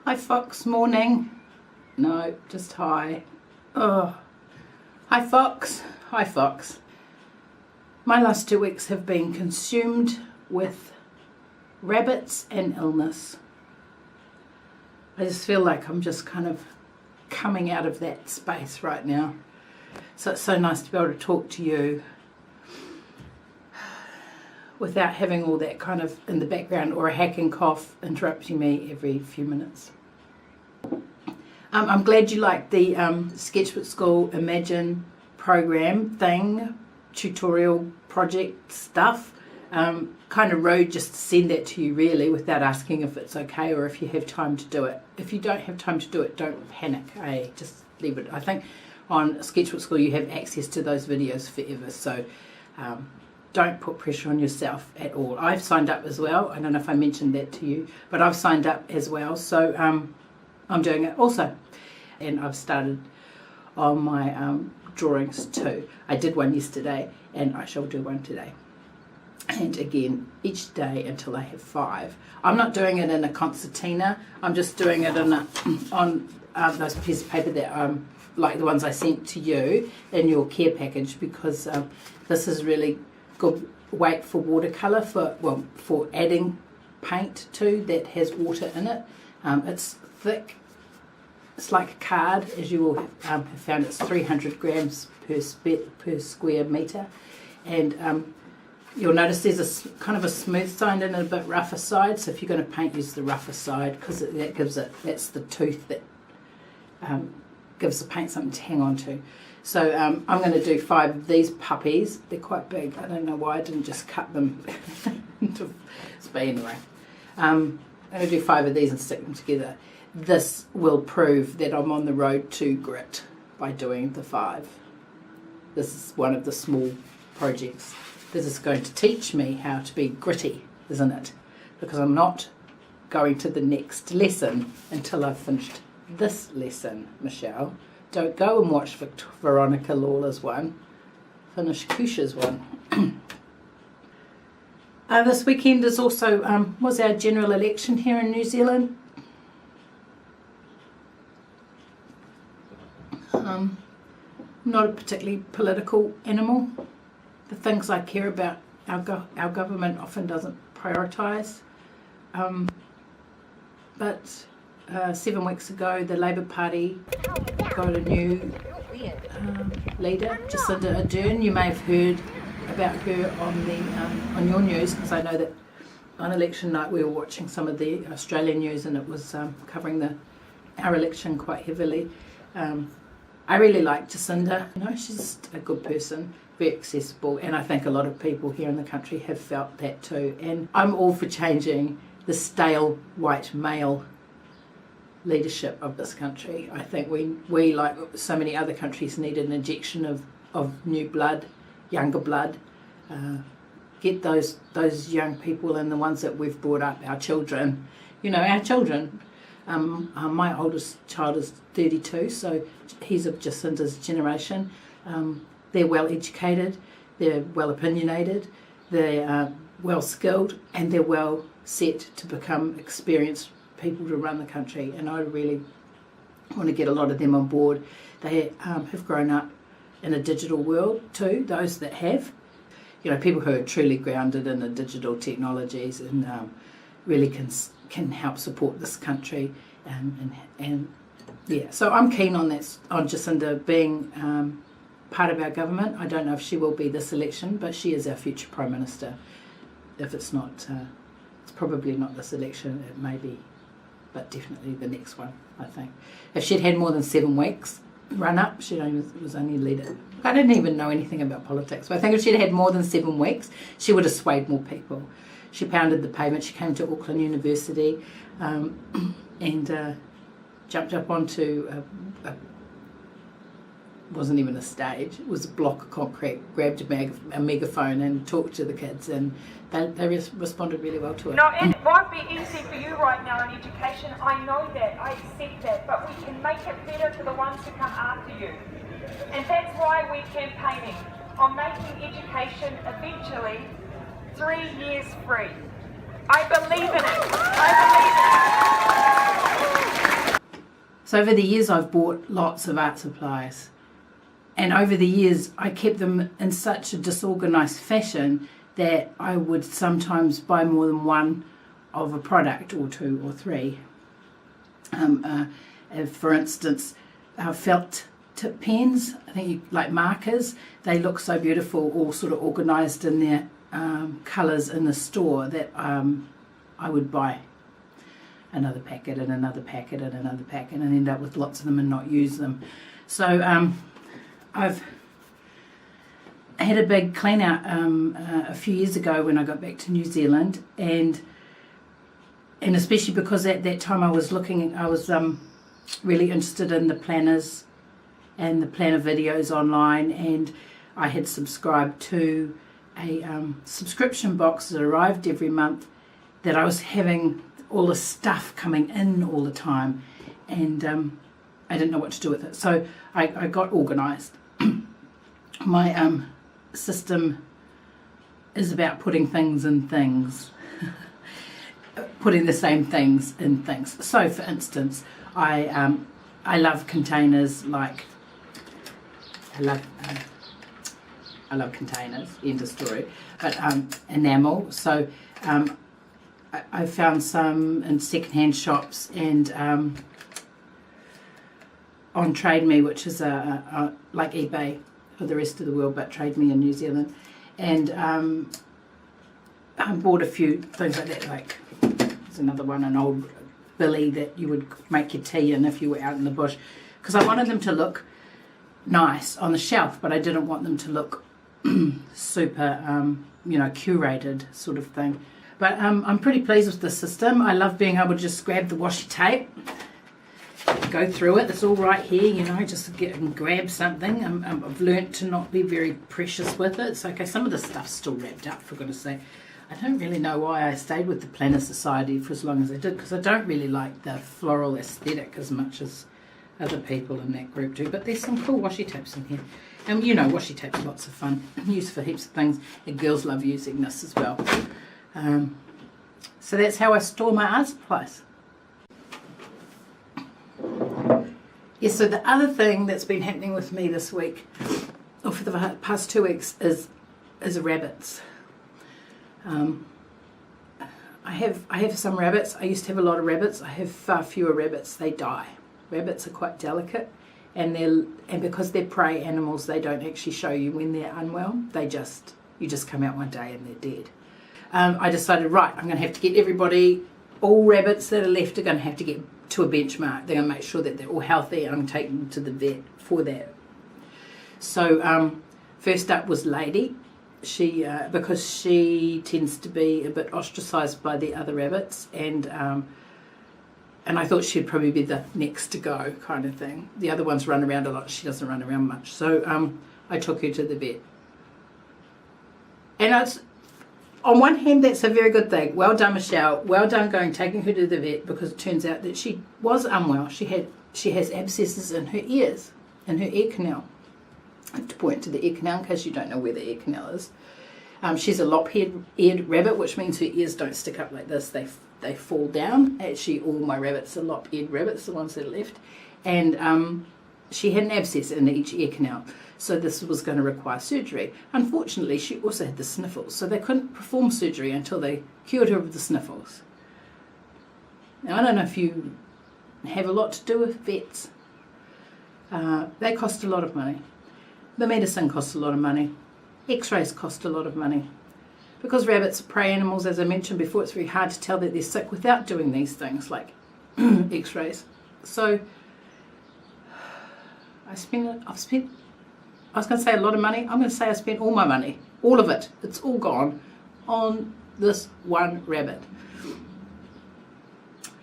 Hi Fox, morning. No, just hi. Oh, hi Fox. Hi Fox. My last 2 weeks have been consumed with rabbits and illness. I just feel like I'm just kind of coming out of that space right now. So it's so nice to be able to talk to you without having all that kind of in the background or a hacking cough interrupting me every few minutes. I'm glad you liked the Sketchbook Skool Imagine program thing, tutorial project stuff. Kind of rude just to send that to you really without asking if it's okay or if you have time to do it. If you don't have time to do it, don't panic, just leave it. I think on Sketchbook Skool you have access to those videos forever, so don't put pressure on yourself at all. I've signed up as well. I don't know if I mentioned that to you, but I've signed up as well, so I'm doing it also. And I've started on my drawings too. I did one yesterday and I shall do one today. And again each day until I have 5. I'm not doing it in a concertina, I'm just doing it in a, on those pieces of paper that like the ones I sent to you in your care package, because this is really good weight for watercolour, for adding paint to that has water in it. It's thick, it's like a card, as you will have found. It's 300 grams per square metre, and you'll notice there's a kind of a smooth side and a bit rougher side, so if you're going to paint, use the rougher side, because that gives it, that's the tooth that gives the paint something to hang on to. So I'm going to do 5 of these puppies. They're quite big. I don't know why I didn't just cut them into, but anyway. I'm going to do 5 of these and stick them together. This will prove that I'm on the road to grit by doing the 5. This is one of the small projects. This is going to teach me how to be gritty, isn't it? Because I'm not going to the next lesson until I've finished this lesson, Michelle. Don't go and watch Veronica Lawler's one. Finish Kusha's one. This weekend is also was our general election here in New Zealand. I'm not a particularly political animal. The things I care about, our government often doesn't prioritise. But 7 weeks ago, the Labour Party got a new leader, Jacinda Ardern. You may have heard about her on your news, because I know that on election night we were watching some of the Australian news, and it was covering our election quite heavily. I really like Jacinda. You know, she's just a good person, very accessible, and I think a lot of people here in the country have felt that too. And I'm all for changing the stale white male leadership of this country. I think we like so many other countries, need an injection of new blood, younger blood. Get those young people and the ones that we've brought up, our children. You know, our children. My oldest child is 32, so he's of Jacinda's generation. They're well educated, they're well opinionated, they're well skilled, and they're well set to become experienced people to run the country. And I really want to get a lot of them on board. They have grown up in a digital world too, those that have. You know, people who are truly grounded in the digital technologies and really can help support this country, and yeah, so I'm keen on that, on Jacinda being part of our government. I don't know if she will be this election, but she is our future Prime Minister. If it's not, it's probably not this election, it may be, but definitely the next one, I think. If she'd had more than 7 weeks run up, she was only leader. I didn't even know anything about politics, but I think if she'd had more than 7 weeks, she would have swayed more people. She pounded the pavement. She came to Auckland University and jumped up onto wasn't even a stage, it was a block of concrete, grabbed a megaphone and talked to the kids, and they responded really well to it. No, it won't be easy for you right now in education. I know that, I accept that, but we can make it better for the ones who come after you. And that's why we're campaigning on making education eventually 3 years free. I believe in it. I believe in it. So over the years I've bought lots of art supplies, and over the years I kept them in such a disorganised fashion that I would sometimes buy more than one of a product, or two or three. For instance, felt tip pens, I think like markers, they look so beautiful, all sort of organised in their colours in the store, that I would buy another packet and another packet and another packet and end up with lots of them and not use them. So I've had a big clean out a few years ago when I got back to New Zealand, and especially because at that time I was really interested in the planners and the planner videos online, and I had subscribed to a subscription box that arrived every month, that I was having all the stuff coming in all the time, and I didn't know what to do with it. So I got organised. My system is about putting things in things, putting the same things in things. So for instance, I love containers, like I love containers, end of story, but enamel. So I found some in secondhand shops and on Trade Me, which is like eBay for the rest of the world, but Trade Me in New Zealand. And I bought a few things like that, like there's another one, an old billy that you would make your tea in if you were out in the bush, because I wanted them to look nice on the shelf, but I didn't want them to look super, curated sort of thing. But I'm pretty pleased with the system. I love being able to just grab the washi tape, go through it. It's all right here, just get and grab something. I've learnt to not be very precious with it. It's okay, some of the stuff's still wrapped up, for goodness sake. I don't really know why I stayed with the Planner Society for as long as I did, because I don't really like the floral aesthetic as much as other people in that group do. But there's some cool washi tapes in here. And washi tape's lots of fun, used for heaps of things, and girls love using this as well. So that's how I store my art supplies. Yeah, so the other thing that's been happening with me this week, or for the past 2 weeks, is rabbits. I have some rabbits. I used to have a lot of rabbits. I have far fewer rabbits. They die. Rabbits are quite delicate, and because they're prey animals, they don't actually show you when they're unwell. You just come out one day and they're dead. I decided, right, I'm going to have to get all rabbits that are left are going to have to get to a benchmark. They're going to make sure that they're all healthy, and I'm going to take them to the vet for that. So first up was Lady. She, because she tends to be a bit ostracised by the other rabbits, and I thought she'd probably be the next to go kind of thing. The other ones run around a lot. She doesn't run around much. So I took her to the vet. And on one hand, that's a very good thing. Well done, Michelle. Well done taking her to the vet, because it turns out that she was unwell. She has abscesses in her ears, in her ear canal. I have to point to the ear canal in case you don't know where the ear canal is. She's a lop-eared rabbit, which means her ears don't stick up like this. They fall down. Actually, all my rabbits are lop-eared rabbits, the ones that are left. And she had an abscess in each ear canal. So this was going to require surgery. Unfortunately, she also had the sniffles, so they couldn't perform surgery until they cured her of the sniffles. Now, I don't know if you have a lot to do with vets. They cost a lot of money. The medicine costs a lot of money. X-rays cost a lot of money. Because rabbits are prey animals, as I mentioned before, it's very hard to tell that they're sick without doing these things like X-rays. So I was going to say a lot of money. I'm going to say I spent all my money, all of it. It's all gone on this one rabbit.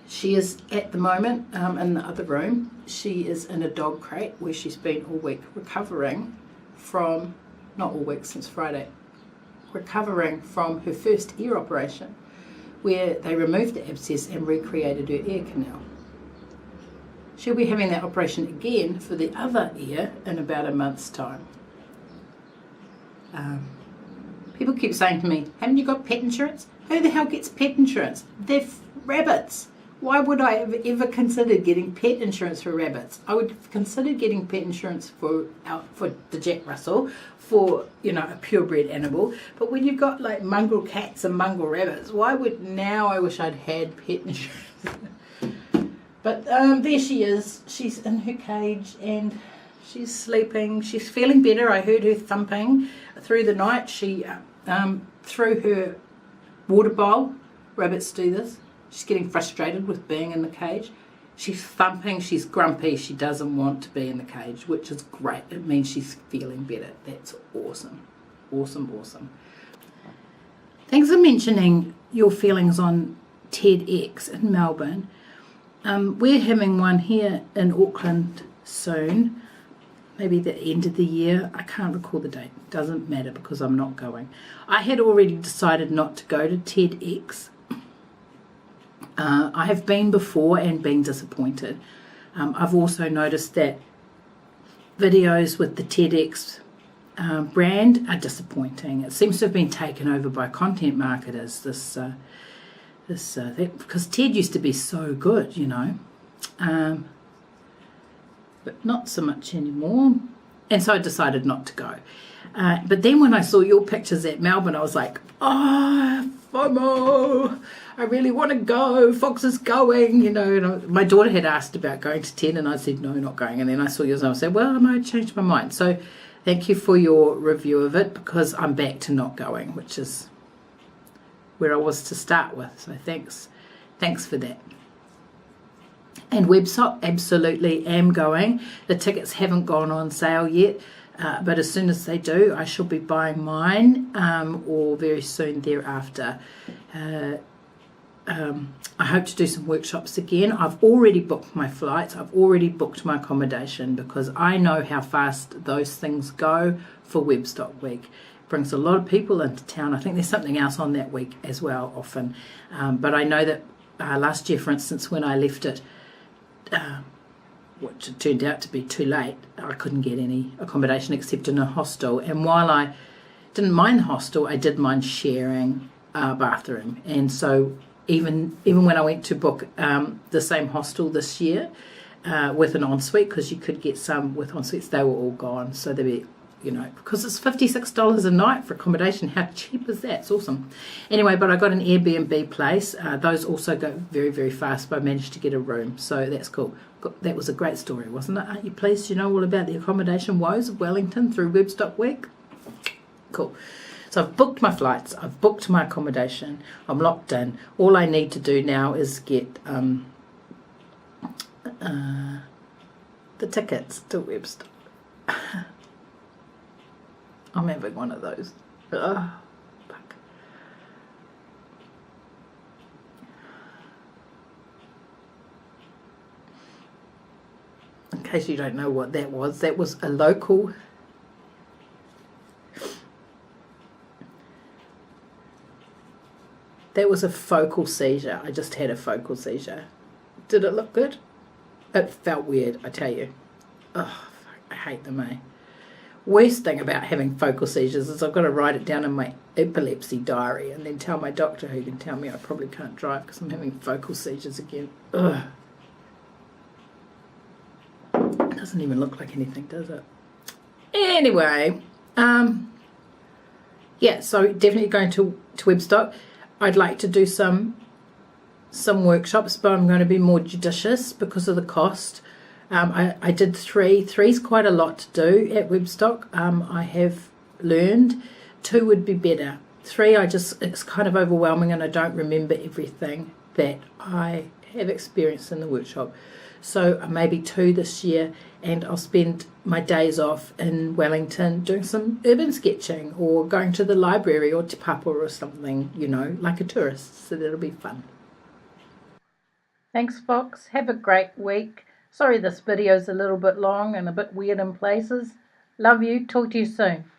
She is at the moment in the other room. She is in a dog crate where she's been all week recovering from, not all week, since Friday, recovering from her first ear operation, where they removed the abscess and recreated her ear canal. She'll be having that operation again for the other ear in about a month's time. People keep saying to me, haven't you got pet insurance? Who the hell gets pet insurance? They're rabbits. Why would I have ever considered getting pet insurance for rabbits? I would have considered getting pet insurance for the Jack Russell, for, you know, a purebred animal. But when you've got like mongrel cats and mongrel rabbits, why would now I wish I'd had pet insurance? But there she is. She's in her cage and she's sleeping. She's feeling better. I heard her thumping through the night. She threw her water bowl. Rabbits do this. She's getting frustrated with being in the cage. She's thumping, she's grumpy, she doesn't want to be in the cage, which is great. It means she's feeling better. That's awesome. Awesome, awesome. Thanks for mentioning your feelings on TEDx in Melbourne. We're having one here in Auckland soon, maybe the end of the year. I can't recall the date. Doesn't matter because I'm not going. I had already decided not to go to TEDx. I have been before and been disappointed. I've also noticed that videos with the TEDx brand are disappointing. It seems to have been taken over by content marketers. Because TED used to be so good, you know, but not so much anymore. And so I decided not to go. But then when I saw your pictures at Melbourne, I was like, oh, FOMO, I really want to go. Fox is going, you know. And my daughter had asked about going to TED, and I said, no, not going. And then I saw yours, and I said, well, I might change my mind. So thank you for your review of it, because I'm back to not going, which is where I was to start with. So thanks for that. And Webshop, absolutely am going. The tickets haven't gone on sale yet. But as soon as they do, I shall be buying mine, or very soon thereafter. I hope to do some workshops again. I've already booked my flights. I've already booked my accommodation, because I know how fast those things go for Webstock Week. It brings a lot of people into town. I think there's something else on that week as well, often. But I know that last year, for instance, when I left it, which turned out to be too late, I couldn't get any accommodation except in a hostel. And while I didn't mind the hostel, I did mind sharing a bathroom. And so even when I went to book the same hostel this year with an ensuite, because you could get some with ensuites, they were all gone. So they were, you know, because it's $56 a night for accommodation. How cheap is that? It's awesome. Anyway, but I got an Airbnb place. Those also go very, very fast, but I managed to get a room. So that's cool. That was a great story, wasn't it? Aren't you pleased you know all about the accommodation woes of Wellington through Webstock Week? Cool. So I've booked my flights. I've booked my accommodation. I'm locked in. All I need to do now is get the tickets to Webstock. I'm having one of those. Fuck. In case you don't know what that was a local... That was a focal seizure. I just had a focal seizure. Did it look good? It felt weird, I tell you. Oh, fuck, I hate them, eh? Worst thing about having focal seizures is I've got to write it down in my epilepsy diary and then tell my doctor, who can tell me I probably can't drive because I'm having focal seizures again. Ugh. It doesn't even look like anything, does it? Anyway, yeah, so definitely going to Webstock. I'd like to do some workshops, but I'm going to be more judicious because of the cost. I did 3. 3's quite a lot to do at Webstock. I have learned 2 would be better. 3, it's kind of overwhelming and I don't remember everything that I have experienced in the workshop. So maybe 2 this year, and I'll spend my days off in Wellington doing some urban sketching or going to the library or Te Papa or something, you know, like a tourist. So that'll be fun. Thanks, Fox. Have a great week. Sorry this video's a little bit long and a bit weird in places. Love you. Talk to you soon.